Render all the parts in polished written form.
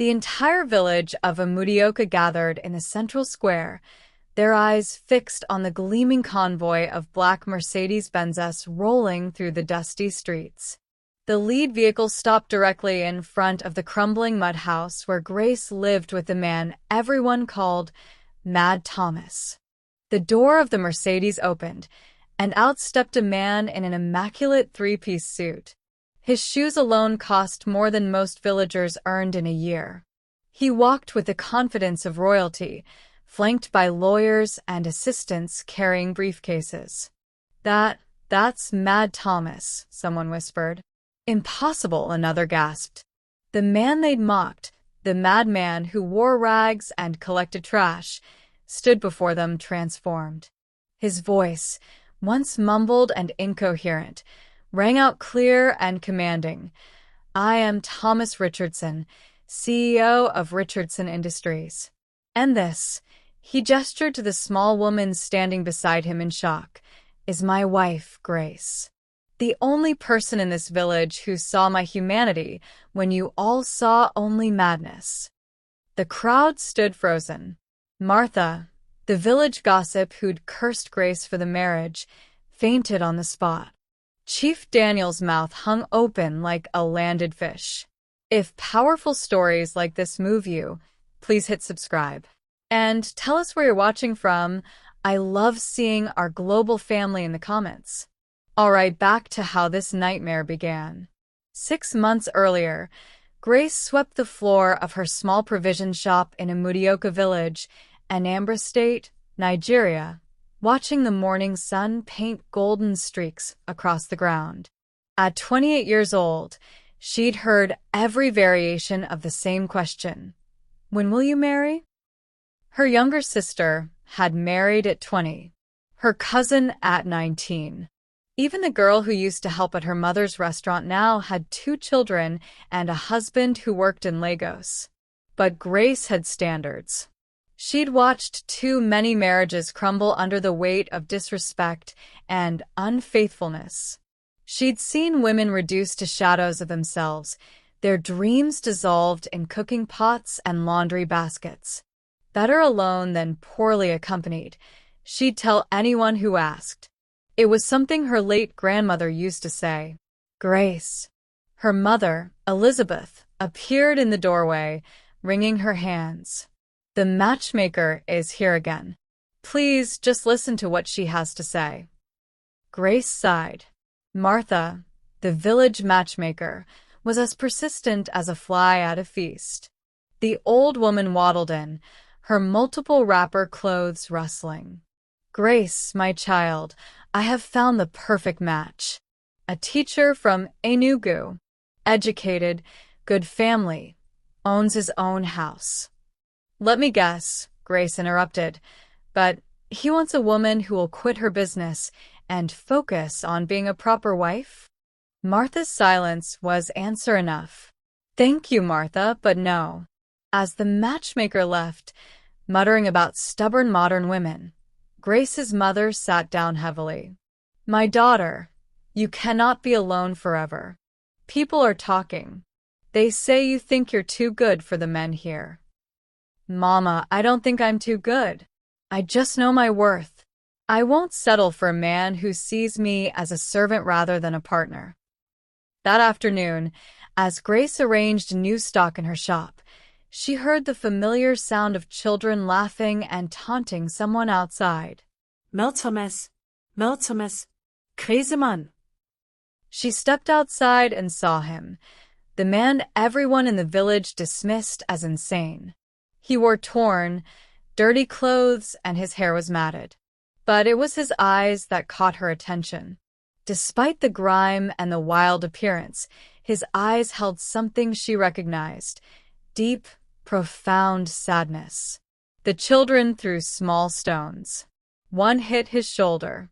The entire village of Amudioka gathered in the central square, their eyes fixed on the gleaming convoy of black Mercedes-Benzes rolling through the dusty streets. The lead vehicle stopped directly in front of the crumbling mud house where Grace lived with the man everyone called Mad Thomas. The door of the Mercedes opened, and out stepped a man in an immaculate three-piece suit. His shoes alone cost more than most villagers earned in a year. He walked with the confidence of royalty, flanked by lawyers and assistants carrying briefcases. That's Mad Thomas, someone whispered. Impossible, another gasped. The man they'd mocked, the madman who wore rags and collected trash, stood before them transformed. His voice, once mumbled and incoherent, rang out clear and commanding. I am Thomas Richardson, CEO of Richardson Industries. And this, he gestured to the small woman standing beside him in shock, is my wife, Grace. The only person in this village who saw my humanity when you all saw only madness. The crowd stood frozen. Martha, the village gossip who'd cursed Grace for the marriage, fainted on the spot. Chief Daniel's mouth hung open like a landed fish. If powerful stories like this move you, please hit subscribe. And tell us where you're watching from. I love seeing our global family in the comments. Alright, back to how this nightmare began. 6 months earlier, Grace swept the floor of her small provision shop in Amudioka village, Anambra State, Nigeria, watching the morning sun paint golden streaks across the ground. At 28 years old, she'd heard every variation of the same question. When will you marry? Her younger sister had married at 20, her cousin at 19. Even the girl who used to help at her mother's restaurant now had 2 children and a husband who worked in Lagos. But Grace had standards. She'd watched too many marriages crumble under the weight of disrespect and unfaithfulness. She'd seen women reduced to shadows of themselves, their dreams dissolved in cooking pots and laundry baskets. Better alone than poorly accompanied, she'd tell anyone who asked. It was something her late grandmother used to say. Grace. Her mother, Elizabeth, appeared in the doorway, wringing her hands. The matchmaker is here again. Please just listen to what she has to say. Grace sighed. Martha, the village matchmaker, was as persistent as a fly at a feast. The old woman waddled in, her multiple wrapper clothes rustling. Grace, my child, I have found the perfect match. A teacher from Enugu, educated, good family, owns his own house. Let me guess, Grace interrupted, but he wants a woman who will quit her business and focus on being a proper wife? Martha's silence was answer enough. Thank you, Martha, but no. As the matchmaker left, muttering about stubborn modern women, Grace's mother sat down heavily. My daughter, you cannot be alone forever. People are talking. They say you think you're too good for the men here. Mama, I don't think I'm too good. I just know my worth. I won't settle for a man who sees me as a servant rather than a partner. That afternoon, as Grace arranged new stock in her shop, she heard the familiar sound of children laughing and taunting someone outside. Mel Thomas, crazy man. She stepped outside and saw him, the man everyone in the village dismissed as insane. He wore torn, dirty clothes and his hair was matted. But it was his eyes that caught her attention. Despite the grime and the wild appearance, his eyes held something she recognized. Deep, profound sadness. The children threw small stones. One hit his shoulder.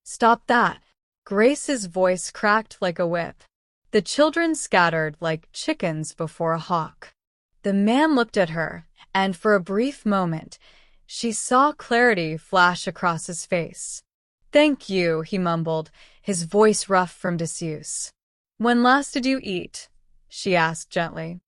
Stop that! Grace's voice cracked like a whip. The children scattered like chickens before a hawk. The man looked at her, and for a brief moment, she saw clarity flash across his face. Thank you, he mumbled, his voice rough from disuse. When last did you eat? She asked gently.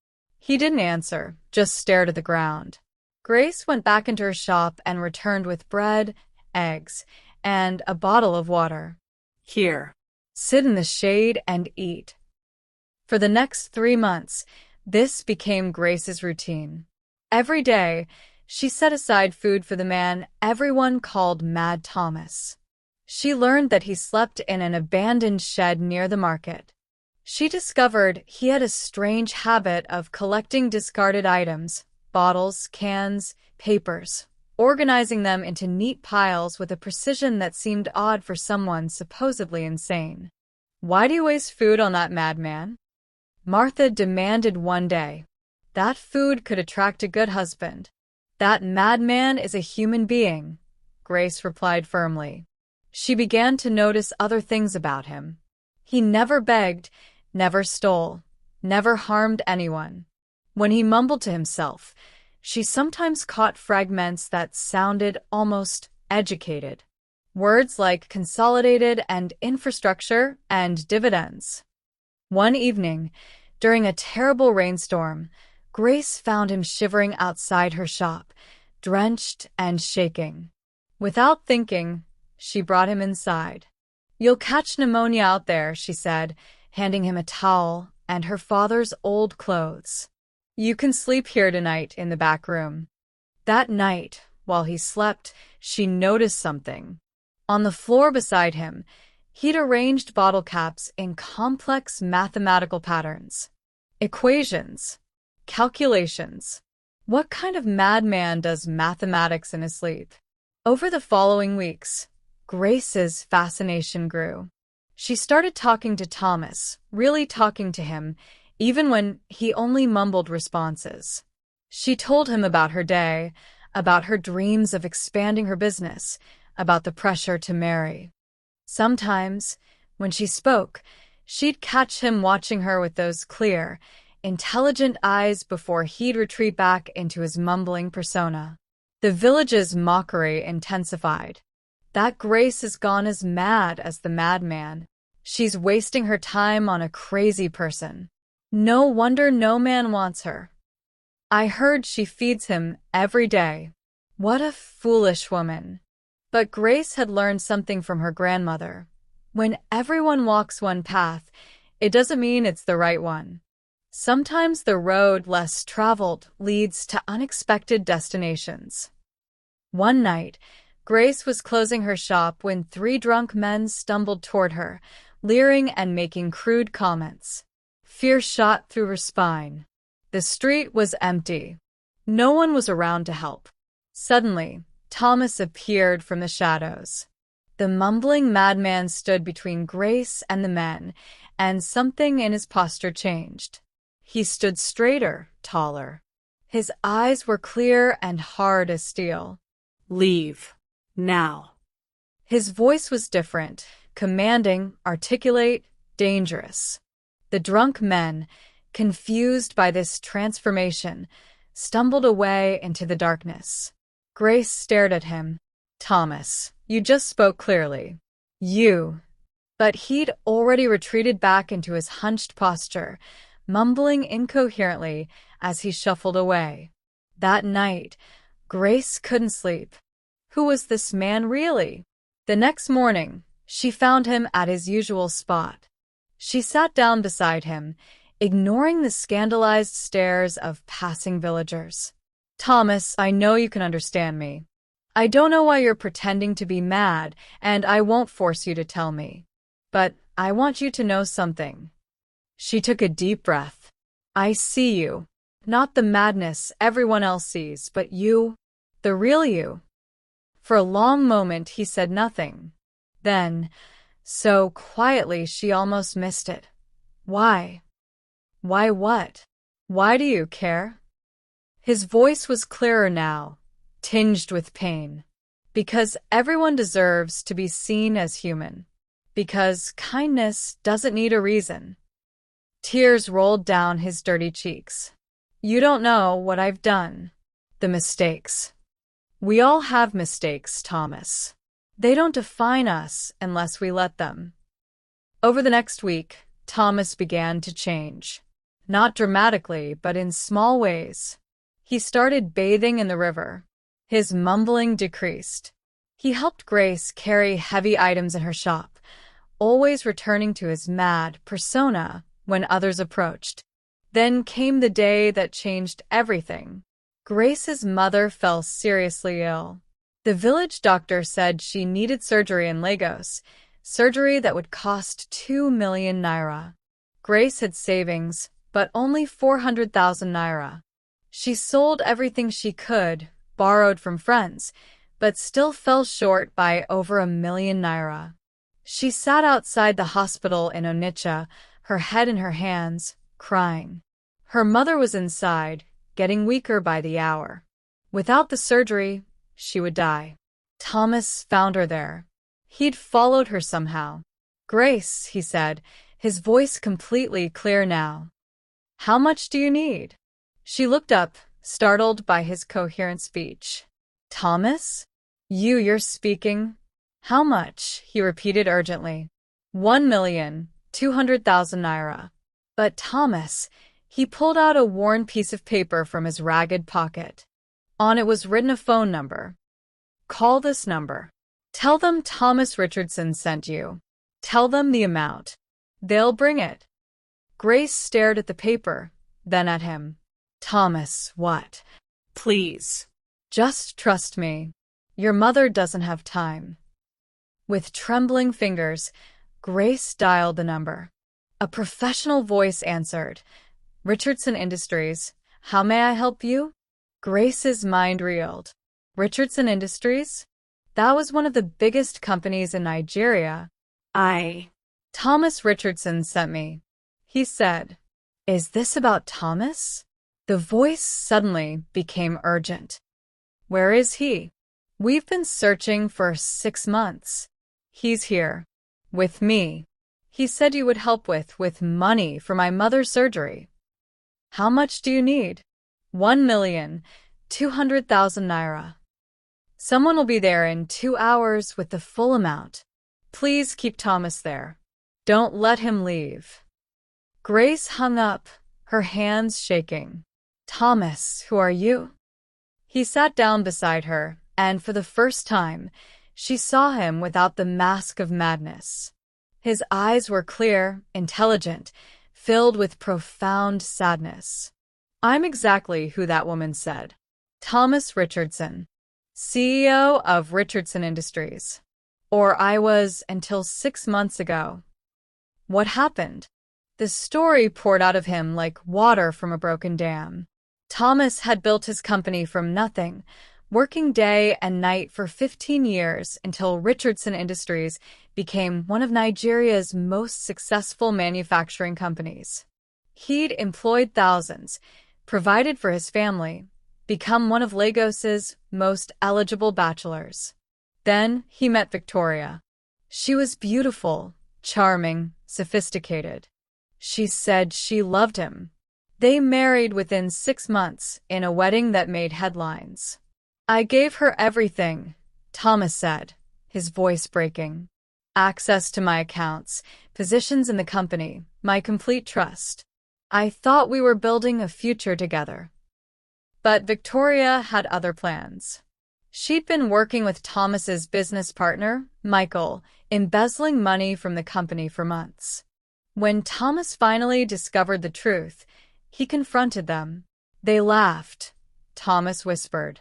He didn't answer, just stared at the ground. Grace went back into her shop and returned with bread, eggs, and a bottle of water. Here. Sit in the shade and eat. For the next 3 months, this became Grace's routine. Every day, she set aside food for the man everyone called Mad Thomas. She learned that he slept in an abandoned shed near the market. She discovered he had a strange habit of collecting discarded items, bottles, cans, papers, organizing them into neat piles with a precision that seemed odd for someone supposedly insane. "Why do you waste food on that madman?" Martha demanded one day. "That food could attract a good husband. That madman is a human being," Grace replied firmly. She began to notice other things about him. He never begged, never stole, never harmed anyone. When he mumbled to himself, she sometimes caught fragments that sounded almost educated. Words like consolidated and infrastructure and dividends. One evening, during a terrible rainstorm, Grace found him shivering outside her shop, drenched and shaking. Without thinking, she brought him inside. "You'll catch pneumonia out there," she said, handing him a towel and her father's old clothes. "You can sleep here tonight in the back room." That night, while he slept, she noticed something. On the floor beside him, he'd arranged bottle caps in complex mathematical patterns. Equations. Calculations. What kind of madman does mathematics in his sleep? Over the following weeks, Grace's fascination grew. She started talking to Thomas, really talking to him, even when he only mumbled responses. She told him about her day, about her dreams of expanding her business, about the pressure to marry. Sometimes, when she spoke, she'd catch him watching her with those clear, intelligent eyes before he'd retreat back into his mumbling persona. The village's mockery intensified. That Grace is gone as mad as the madman. She's wasting her time on a crazy person. No wonder no man wants her. I heard she feeds him every day. What a foolish woman. But Grace had learned something from her grandmother. When everyone walks one path, it doesn't mean it's the right one. Sometimes the road less traveled leads to unexpected destinations. One night, Grace was closing her shop when 3 drunk men stumbled toward her, leering and making crude comments. Fear shot through her spine. The street was empty. No one was around to help. Suddenly, Thomas appeared from the shadows. The mumbling madman stood between Grace and the men, and something in his posture changed. He stood straighter, taller. His eyes were clear and hard as steel. "Leave. Now." His voice was different, commanding, articulate, dangerous. The drunk men, confused by this transformation, stumbled away into the darkness. Grace stared at him. "Thomas, you just spoke clearly. You." But he'd already retreated back into his hunched posture, mumbling incoherently as he shuffled away. That night, Grace couldn't sleep. Who was this man really? The next morning, she found him at his usual spot. She sat down beside him, ignoring the scandalized stares of passing villagers. "Thomas, I know you can understand me. I don't know why you're pretending to be mad, and I won't force you to tell me. But I want you to know something." She took a deep breath. "I see you. Not the madness everyone else sees, but you, the real you." For a long moment he said nothing. Then, so quietly she almost missed it. "Why? Why what? Why do you care?" His voice was clearer now, tinged with pain. "Because everyone deserves to be seen as human. Because kindness doesn't need a reason." Tears rolled down his dirty cheeks. "You don't know what I've done. The mistakes. We all have mistakes, Thomas. They don't define us unless we let them." Over the next week, Thomas began to change. Not dramatically, but in small ways. He started bathing in the river. His mumbling decreased. He helped Grace carry heavy items in her shop, always returning to his mad persona when others approached. Then came the day that changed everything. Grace's mother fell seriously ill. The village doctor said she needed surgery in Lagos, surgery that would cost 2 million naira. Grace had savings, but only 400,000 naira. She sold everything she could, borrowed from friends, but still fell short by over 1 million naira. She sat outside the hospital in Onitsha, her head in her hands, crying. Her mother was inside, getting weaker by the hour. Without the surgery, she would die. Thomas found her there. He'd followed her somehow. "Grace," he said, his voice completely clear now. "How much do you need?" She looked up, startled by his coherent speech. "Thomas? You're speaking? How much?" he repeated urgently. 1,200,000 naira. But Thomas, he pulled out a worn piece of paper from his ragged pocket. On it was written a phone number. "Call this number. Tell them Thomas Richardson sent you. Tell them the amount. They'll bring it." Grace stared at the paper, then at him. "Thomas, what?" Please. "Just trust me. Your mother doesn't have time." With trembling fingers, Grace dialed the number. A professional voice answered. "Richardson Industries. How may I help you?" Grace's mind reeled. Richardson Industries? That was one of the biggest companies in Nigeria. Thomas Richardson sent me," he said. "Is this about Thomas?" The voice suddenly became urgent. "Where is he?" "We've been searching for 6 months. He's here. With me. He said you would help with money for my mother's surgery." "How much do you need?" 1,200,000 naira. "Someone will be there in 2 hours with the full amount. Please keep Thomas there. Don't let him leave." Grace hung up, her hands shaking. "Thomas, who are you?" He sat down beside her, and for the first time, she saw him without the mask of madness. His eyes were clear, intelligent, filled with profound sadness. "I'm exactly who that woman said. Thomas Richardson, CEO of Richardson Industries. Or I was until 6 months ago." "What happened?" The story poured out of him like water from a broken dam. Thomas had built his company from nothing, working day and night for 15 years until Richardson Industries became one of Nigeria's most successful manufacturing companies. He'd employed thousands, provided for his family, become one of Lagos's most eligible bachelors. Then he met Victoria. She was beautiful, charming, sophisticated. She said she loved him. They married within 6 months in a wedding that made headlines. "I gave her everything," Thomas said, his voice breaking. "Access to my accounts, positions in the company, my complete trust. I thought we were building a future together." But Victoria had other plans. She'd been working with Thomas's business partner, Michael, embezzling money from the company for months. When Thomas finally discovered the truth, he confronted them. They laughed. Thomas whispered,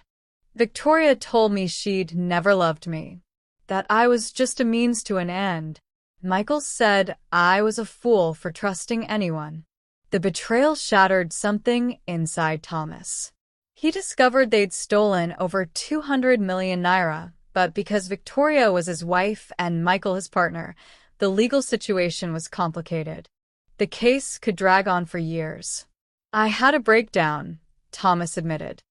"Victoria told me she'd never loved me, that I was just a means to an end." Michael said I was a fool for trusting anyone. The betrayal shattered something inside Thomas. He discovered they'd stolen over 200 million naira, but because Victoria was his wife and Michael his partner, the legal situation was complicated. The case could drag on for years. "I had a breakdown," Thomas admitted.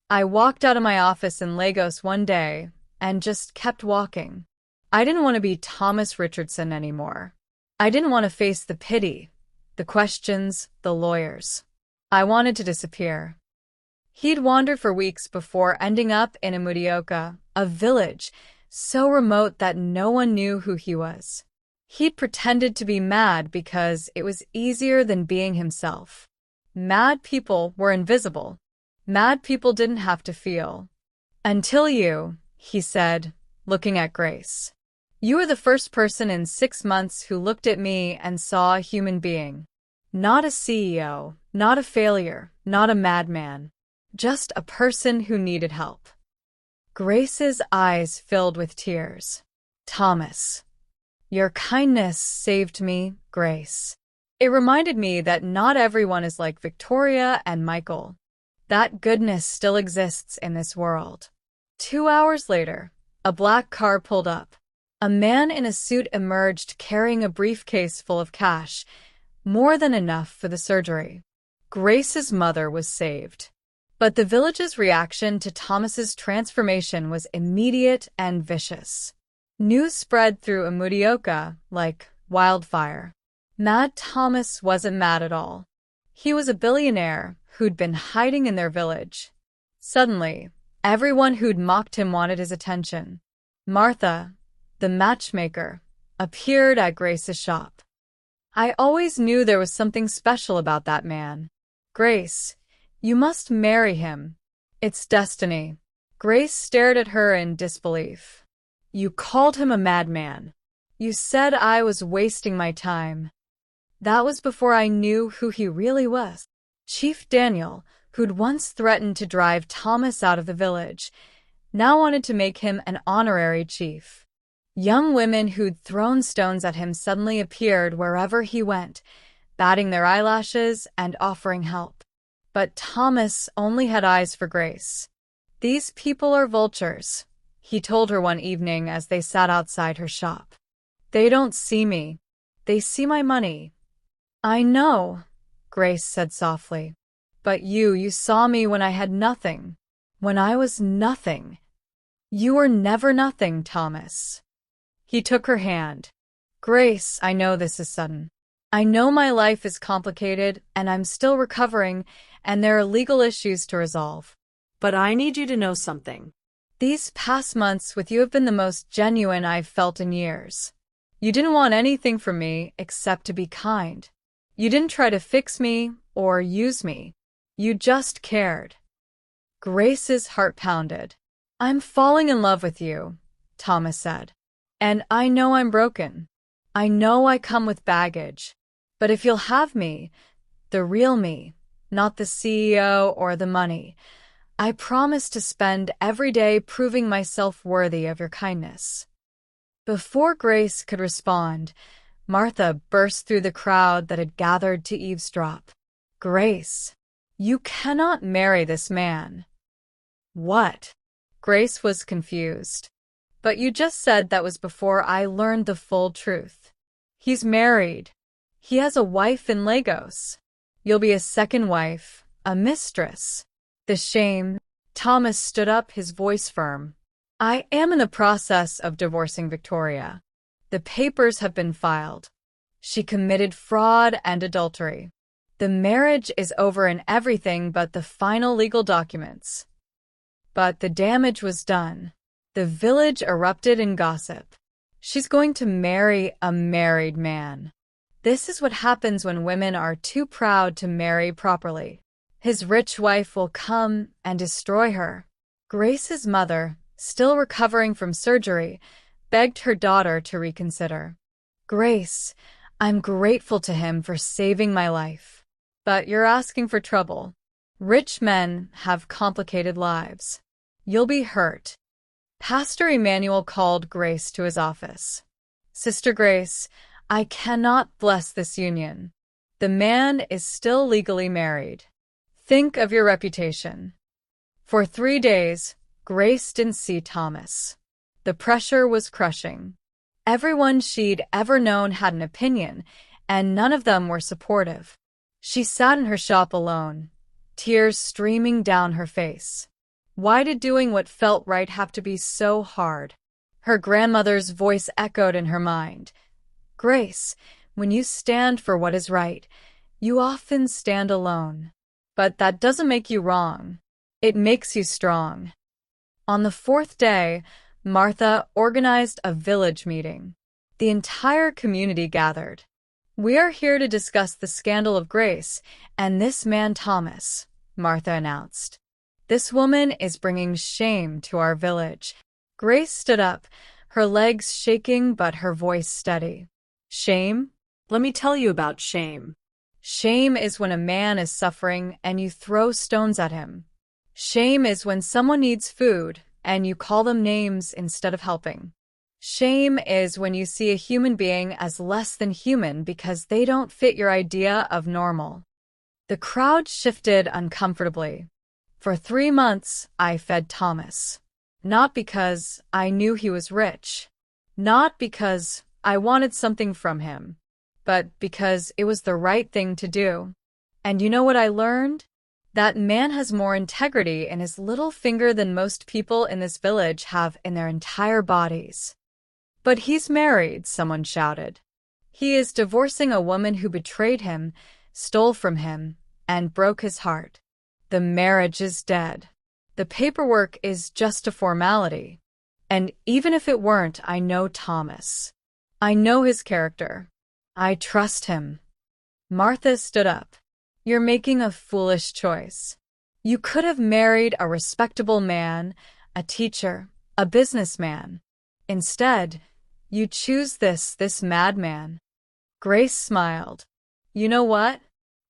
"I walked out of my office in Lagos one day and just kept walking. I didn't want to be Thomas Richardson anymore. I didn't want to face the pity, the questions, the lawyers. I wanted to disappear." He'd wandered for weeks before ending up in Amudioka, a village so remote that no one knew who he was. He'd pretended to be mad because it was easier than being himself. Mad people were invisible. Mad people didn't have to feel. Until you, he said, looking at Grace. You were the first person in 6 months who looked at me and saw a human being. Not a CEO, not a failure, not a madman. Just a person who needed help. Grace's eyes filled with tears. Thomas. Your kindness saved me, Grace. It reminded me that not everyone is like Victoria and Michael. That goodness still exists in this world. 2 hours later, a black car pulled up. A man in a suit emerged carrying a briefcase full of cash, more than enough for the surgery. Grace's mother was saved. But the village's reaction to Thomas's transformation was immediate and vicious. News spread through Amudioka like wildfire. Mad Thomas wasn't mad at all. He was a billionaire who'd been hiding in their village. Suddenly, everyone who'd mocked him wanted his attention. Martha, the matchmaker, appeared at Grace's shop. I always knew there was something special about that man. Grace, you must marry him. It's destiny. Grace stared at her in disbelief. You called him a madman. You said I was wasting my time. That was before I knew who he really was. Chief Daniel, who'd once threatened to drive Thomas out of the village, now wanted to make him an honorary chief. Young women who'd thrown stones at him suddenly appeared wherever he went, batting their eyelashes and offering help. But Thomas only had eyes for Grace. These people are vultures, he told her one evening as they sat outside her shop. They don't see me. They see my money. I know, Grace said softly. But you saw me when I had nothing. When I was nothing. You were never nothing, Thomas. He took her hand. Grace, I know this is sudden. I know my life is complicated, and I'm still recovering, and there are legal issues to resolve. But I need you to know something. These past months with you have been the most genuine I've felt in years. You didn't want anything from me except to be kind. You didn't try to fix me or use me. You just cared. Grace's heart pounded. I'm falling in love with you, Thomas said. And I know I'm broken. I know I come with baggage. But if you'll have me, the real me, not the CEO or the money, I promise to spend every day proving myself worthy of your kindness. Before Grace could respond, Martha burst through the crowd that had gathered to eavesdrop. Grace, you cannot marry this man. What? Grace was confused. But you just said that was before I learned the full truth. He's married. He has a wife in Lagos. You'll be a second wife, a mistress. The shame. Thomas stood up, his voice firm. I am in the process of divorcing Victoria. The papers have been filed. She committed fraud and adultery. The marriage is over in everything but the final legal documents. But the damage was done. The village erupted in gossip. She's going to marry a married man. This is what happens when women are too proud to marry properly. His rich wife will come and destroy her. Grace's mother, still recovering from surgery, begged her daughter to reconsider. Grace, I'm grateful to him for saving my life. But you're asking for trouble. Rich men have complicated lives. You'll be hurt. Pastor Emmanuel called Grace to his office. Sister Grace, I cannot bless this union. The man is still legally married. Think of your reputation. For 3 days, Grace didn't see Thomas. The pressure was crushing. Everyone she'd ever known had an opinion, and none of them were supportive. She sat in her shop alone, tears streaming down her face. Why did doing what felt right have to be so hard? Her grandmother's voice echoed in her mind. Grace, when you stand for what is right, you often stand alone. But that doesn't make you wrong. It makes you strong. On the 4th day, Martha organized a village meeting. The entire community gathered. We are here to discuss the scandal of Grace and this man Thomas, Martha announced. This woman is bringing shame to our village. Grace stood up, her legs shaking but her voice steady. Shame? Let me tell you about shame. Shame is when a man is suffering and you throw stones at him. Shame is when someone needs food and you call them names instead of helping. Shame is when you see a human being as less than human because they don't fit your idea of normal. The crowd shifted uncomfortably. For 3 months, I fed Thomas. Not because I knew he was rich. Not because I wanted something from him. But because it was the right thing to do. And you know what I learned? That man has more integrity in his little finger than most people in this village have in their entire bodies. But he's married, someone shouted. He is divorcing a woman who betrayed him, stole from him, and broke his heart. The marriage is dead. The paperwork is just a formality. And even if it weren't, I know Thomas. I know his character. I trust him. Martha stood up. You're making a foolish choice. You could have married a respectable man, a teacher, a businessman. Instead, you choose this madman. Grace smiled. You know what?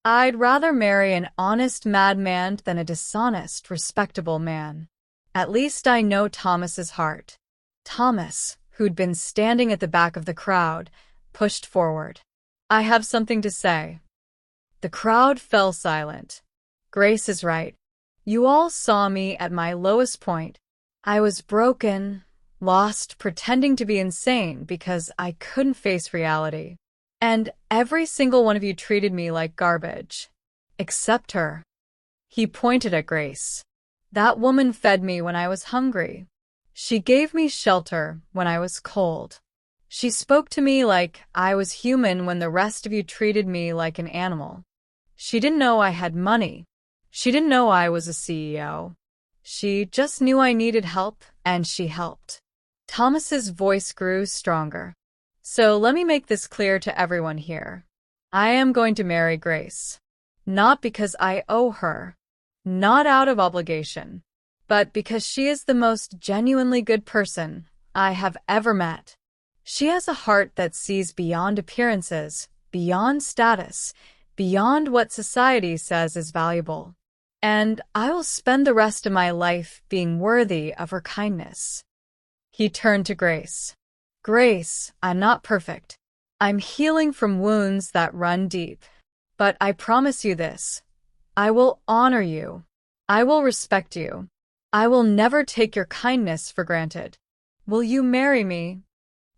I'd rather marry an honest madman than a dishonest, respectable man. At least I know Thomas's heart. Thomas, who'd been standing at the back of the crowd, pushed forward. I have something to say. The crowd fell silent. Grace is right. You all saw me at my lowest point. I was broken, lost, pretending to be insane because I couldn't face reality. And every single one of you treated me like garbage. Except her. He pointed at Grace. That woman fed me when I was hungry. She gave me shelter when I was cold. She spoke to me like I was human when the rest of you treated me like an animal. She didn't know I had money. She didn't know I was a CEO. She just knew I needed help, and she helped. Thomas's voice grew stronger. So let me make this clear to everyone here. I am going to marry Grace. Not because I owe her. Not out of obligation. But because she is the most genuinely good person I have ever met. She has a heart that sees beyond appearances, beyond status, beyond what society says is valuable. And I will spend the rest of my life being worthy of her kindness. He turned to Grace. Grace, I'm not perfect. I'm healing from wounds that run deep. But I promise you this. I will honor you. I will respect you. I will never take your kindness for granted. Will you marry me?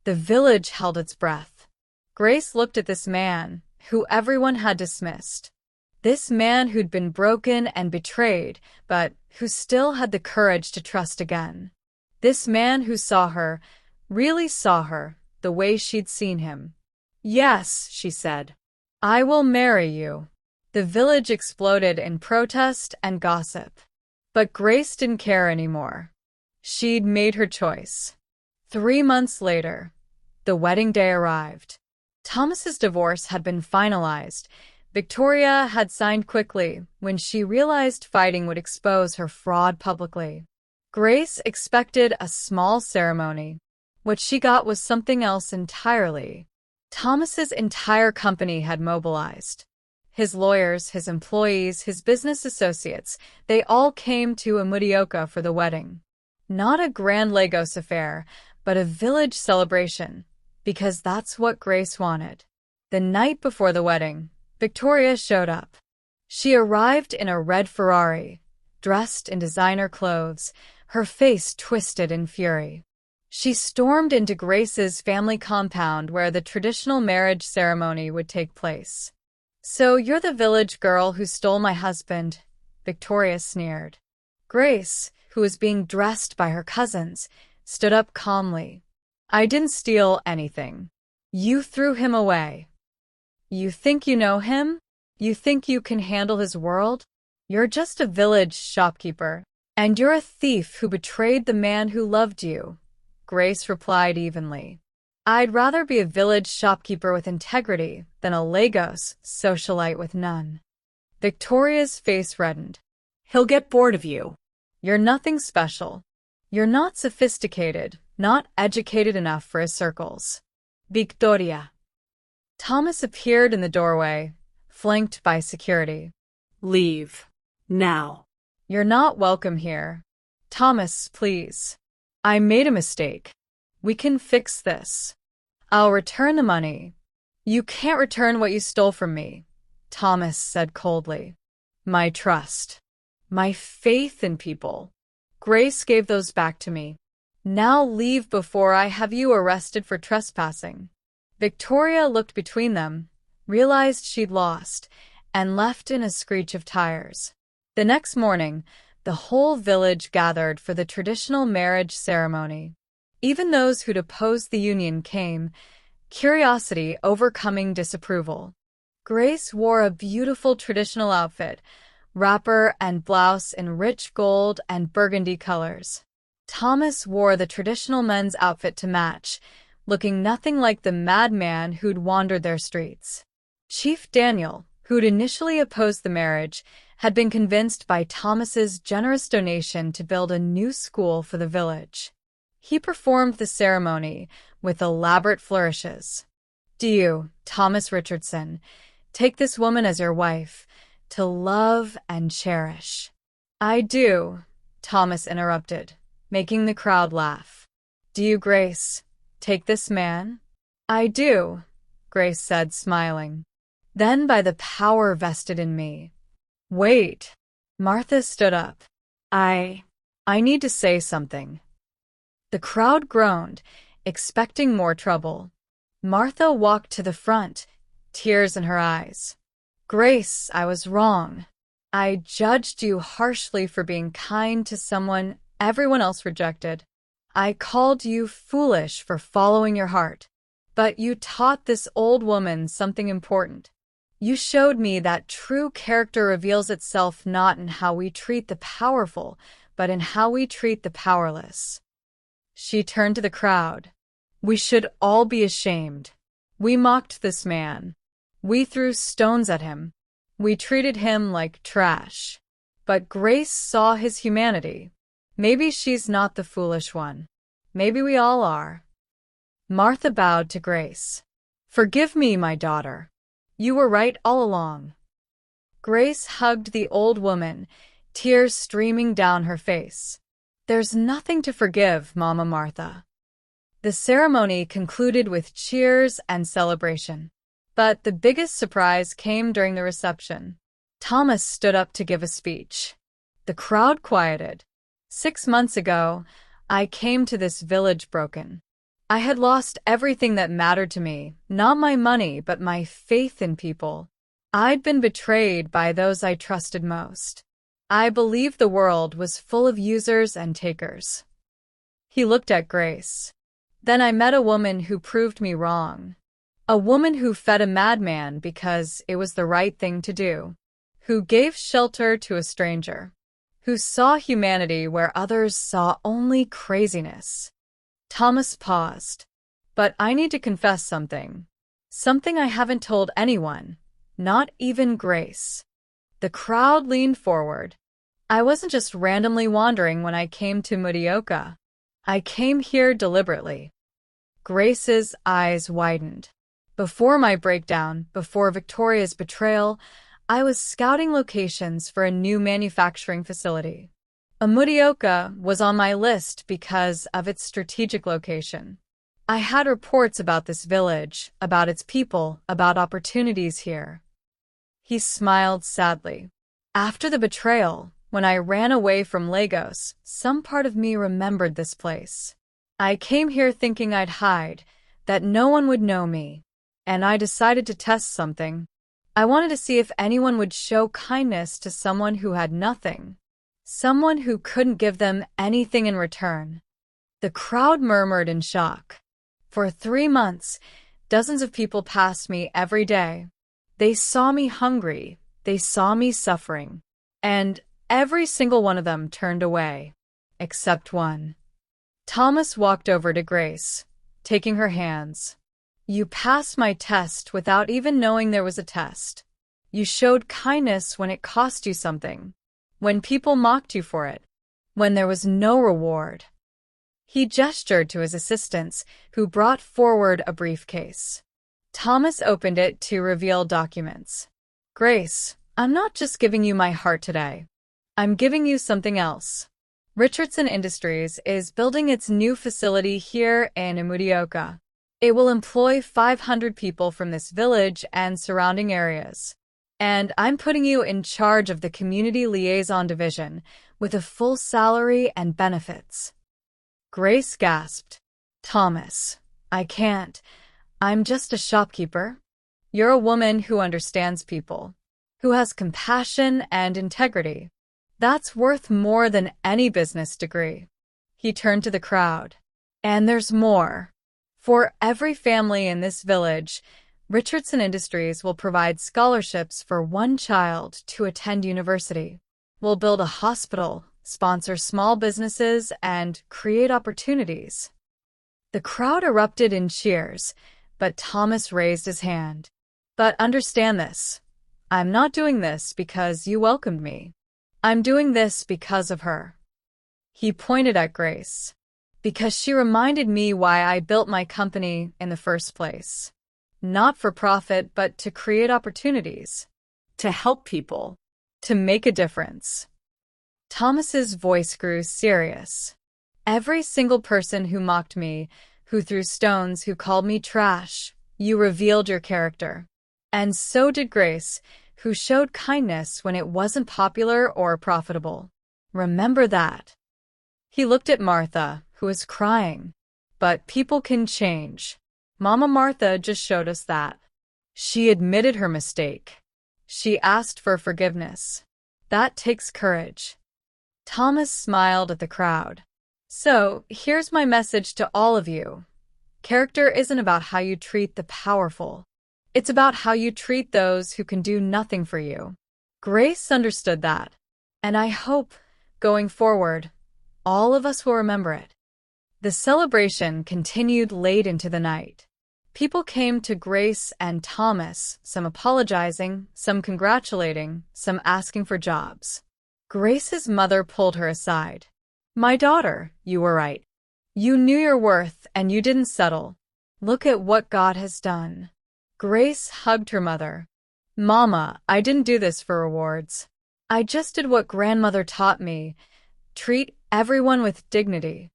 The village held its breath. Grace looked at this man, who everyone had dismissed. This man who'd been broken and betrayed, but who still had the courage to trust again. This man who saw her, really saw her, the way she'd seen him. Yes, she said. I will marry you. The village exploded in protest and gossip. But Grace didn't care anymore. She'd made her choice. 3 months later, the wedding day arrived. Thomas's divorce had been finalized. Victoria had signed quickly when she realized fighting would expose her fraud publicly. Grace expected a small ceremony. What she got was something else entirely. Thomas's entire company had mobilized. His lawyers, his employees, his business associates, they all came to Amudioka for the wedding. Not a grand Lagos affair, but a village celebration, because that's what Grace wanted. The night before the wedding, Victoria showed up. She arrived in a red Ferrari, dressed in designer clothes, her face twisted in fury. She stormed into Grace's family compound where the traditional marriage ceremony would take place. So you're the village girl who stole my husband, Victoria sneered. Grace, who was being dressed by her cousins, stood up calmly. I didn't steal anything. You threw him away. You think you know him? You think you can handle his world? You're just a village shopkeeper, and you're a thief who betrayed the man who loved you, Grace replied evenly. I'd rather be a village shopkeeper with integrity than a Lagos socialite with none. Victoria's face reddened. He'll get bored of you. You're nothing special. You're not sophisticated, not educated enough for his circles. Victoria. Thomas appeared in the doorway, flanked by security. Leave. Now. You're not welcome here. Thomas, please. I made a mistake. We can fix this. I'll return the money. You can't return what you stole from me, Thomas said coldly. My trust. My faith in people. Grace gave those back to me. Now leave before I have you arrested for trespassing. Victoria looked between them, realized she'd lost, and left in a screech of tires. The next morning, the whole village gathered for the traditional marriage ceremony. Even those who'd opposed the union came, curiosity overcoming disapproval. Grace wore a beautiful traditional outfit, wrapper and blouse in rich gold and burgundy colors. Thomas wore the traditional men's outfit to match, looking nothing like the madman who'd wandered their streets. Chief Daniel, who'd initially opposed the marriage, had been convinced by Thomas's generous donation to build a new school for the village. He performed the ceremony with elaborate flourishes. Do you, Thomas Richardson, take this woman as your wife, to love and cherish? I do, Thomas interrupted, making the crowd laugh. Do you, Grace, take this man? I do, Grace said, smiling. Then by the power vested in me. Wait. Martha stood up. I need to say something. The crowd groaned, expecting more trouble. Martha walked to the front, tears in her eyes. Grace, I was wrong. I judged you harshly for being kind to someone everyone else rejected. I called you foolish for following your heart. But you taught this old woman something important. You showed me that true character reveals itself not in how we treat the powerful, but in how we treat the powerless. She turned to the crowd. We should all be ashamed. We mocked this man. We threw stones at him. We treated him like trash. But Grace saw his humanity. Maybe she's not the foolish one. Maybe we all are. Martha bowed to Grace. Forgive me, my daughter. You were right all along. Grace hugged the old woman, tears streaming down her face. There's nothing to forgive, Mama Martha. The ceremony concluded with cheers and celebration. But the biggest surprise came during the reception. Thomas stood up to give a speech. The crowd quieted. 6 months ago, I came to this village broken. I had lost everything that mattered to me, not my money, but my faith in people. I'd been betrayed by those I trusted most. I believed the world was full of users and takers. He looked at Grace. Then I met a woman who proved me wrong. A woman who fed a madman because it was the right thing to do. Who gave shelter to a stranger. Who saw humanity where others saw only craziness. Thomas paused. But I need to confess something. Something I haven't told anyone, not even Grace. The crowd leaned forward. I wasn't just randomly wandering when I came to Mudioka. I came here deliberately. Grace's eyes widened. Before my breakdown, before Victoria's betrayal, I was scouting locations for a new manufacturing facility. Mudioka was on my list because of its strategic location. I had reports about this village, about its people, about opportunities here. He smiled sadly. After the betrayal, when I ran away from Lagos, some part of me remembered this place. I came here thinking I'd hide, that no one would know me. And I decided to test something. I wanted to see if anyone would show kindness to someone who had nothing. Someone who couldn't give them anything in return. The crowd murmured in shock. For 3 months, dozens of people passed me every day. They saw me hungry. They saw me suffering. And every single one of them turned away. Except one. Thomas walked over to Grace, taking her hands. You passed my test without even knowing there was a test. You showed kindness when it cost you something, when people mocked you for it, when there was no reward. He gestured to his assistants, who brought forward a briefcase. Thomas opened it to reveal documents. Grace, I'm not just giving you my heart today. I'm giving you something else. Richardson Industries is building its new facility here in Mudioka. It will employ 500 people from this village and surrounding areas. And I'm putting you in charge of the Community Liaison Division with a full salary and benefits. Grace gasped. Thomas, I can't. I'm just a shopkeeper. You're a woman who understands people, who has compassion and integrity. That's worth more than any business degree. He turned to the crowd. And there's more. For every family in this village, Richardson Industries will provide scholarships for one child to attend university. We'll build a hospital, sponsor small businesses, and create opportunities. The crowd erupted in cheers, but Thomas raised his hand. But understand this. I'm not doing this because you welcomed me. I'm doing this because of her. He pointed at Grace. Because she reminded me why I built my company in the first place. Not for profit, but to create opportunities. To help people. To make a difference. Thomas's voice grew serious. Every single person who mocked me, who threw stones, who called me trash, you revealed your character. And so did Grace, who showed kindness when it wasn't popular or profitable. Remember that. He looked at Martha, who was crying. But people can change. Mama Martha just showed us that. She admitted her mistake. She asked for forgiveness. That takes courage. Thomas smiled at the crowd. So, here's my message to all of you. Character isn't about how you treat the powerful. It's about how you treat those who can do nothing for you. Grace understood that. And I hope, going forward, all of us will remember it. The celebration continued late into the night. People came to Grace and Thomas, some apologizing, some congratulating, some asking for jobs. Grace's mother pulled her aside. My daughter, you were right. You knew your worth and you didn't settle. Look at what God has done. Grace hugged her mother. Mama, I didn't do this for rewards. I just did what grandmother taught me. Treat everyone with dignity.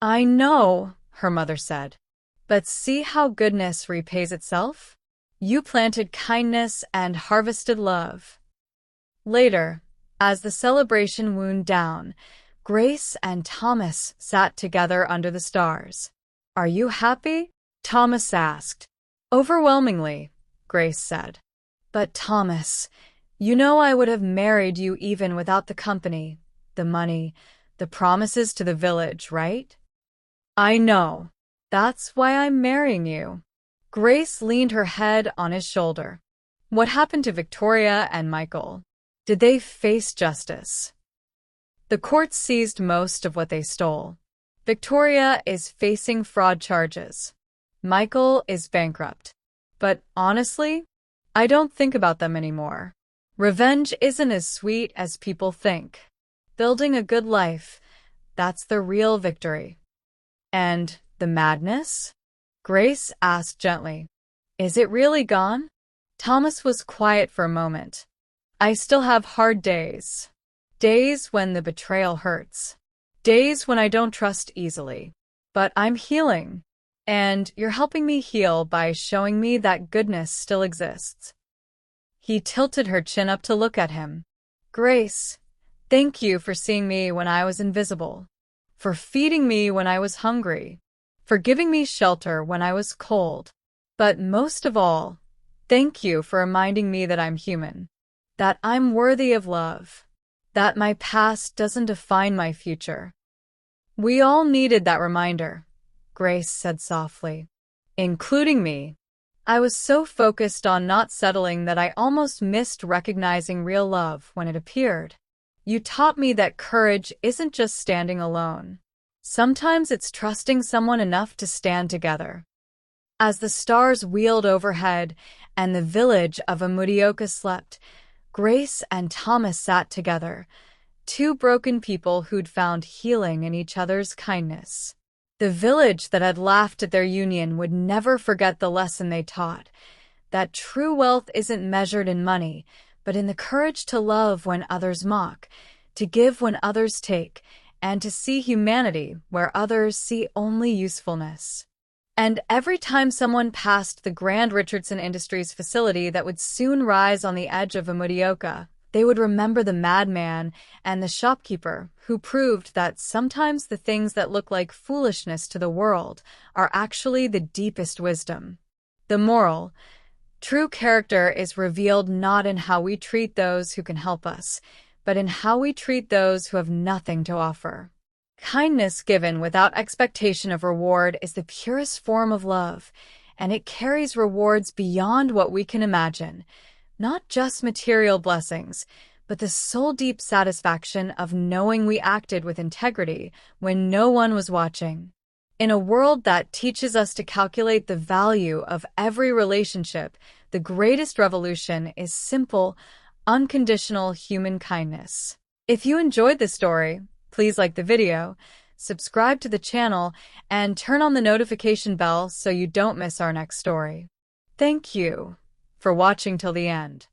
I know, her mother said. But see how goodness repays itself? You planted kindness and harvested love. Later, as the celebration wound down, Grace and Thomas sat together under the stars. Are you happy? Thomas asked. Overwhelmingly, Grace said. But Thomas, you know I would have married you even without the company, the money, the promises to the village, right? I know. That's why I'm marrying you. Grace leaned her head on his shoulder. What happened to Victoria and Michael? Did they face justice? The court seized most of what they stole. Victoria is facing fraud charges. Michael is bankrupt. But honestly, I don't think about them anymore. Revenge isn't as sweet as people think. Building a good life, that's the real victory. And the madness? Grace asked gently. Is it really gone? Thomas was quiet for a moment. I still have hard days. Days when the betrayal hurts. Days when I don't trust easily. But I'm healing. And you're helping me heal by showing me that goodness still exists. He tilted her chin up to look at him. Grace, thank you for seeing me when I was invisible. For feeding me when I was hungry. For giving me shelter when I was cold. But most of all, thank you for reminding me that I'm human. That I'm worthy of love. That my past doesn't define my future. We all needed that reminder, Grace said softly. Including me. I was so focused on not settling that I almost missed recognizing real love when it appeared. You taught me that courage isn't just standing alone. Sometimes it's trusting someone enough to stand together. As the stars wheeled overhead and the village of Amudioka slept, Grace and Thomas sat together, two broken people who'd found healing in each other's kindness. The village that had laughed at their union would never forget the lesson they taught, that true wealth isn't measured in money, but in the courage to love when others mock, to give when others take, and to see humanity where others see only usefulness. And every time someone passed the Grand Richardson Industries facility that would soon rise on the edge of Amudioka, they would remember the madman and the shopkeeper who proved that sometimes the things that look like foolishness to the world are actually the deepest wisdom. The moral: true character is revealed not in how we treat those who can help us, but in how we treat those who have nothing to offer. Kindness given without expectation of reward is the purest form of love, and it carries rewards beyond what we can imagine. Not just material blessings, but the soul-deep satisfaction of knowing we acted with integrity when no one was watching. In a world that teaches us to calculate the value of every relationship, the greatest revolution is simple, unconditional human kindness. If you enjoyed this story, please like the video, subscribe to the channel, and turn on the notification bell so you don't miss our next story. Thank you for watching till the end.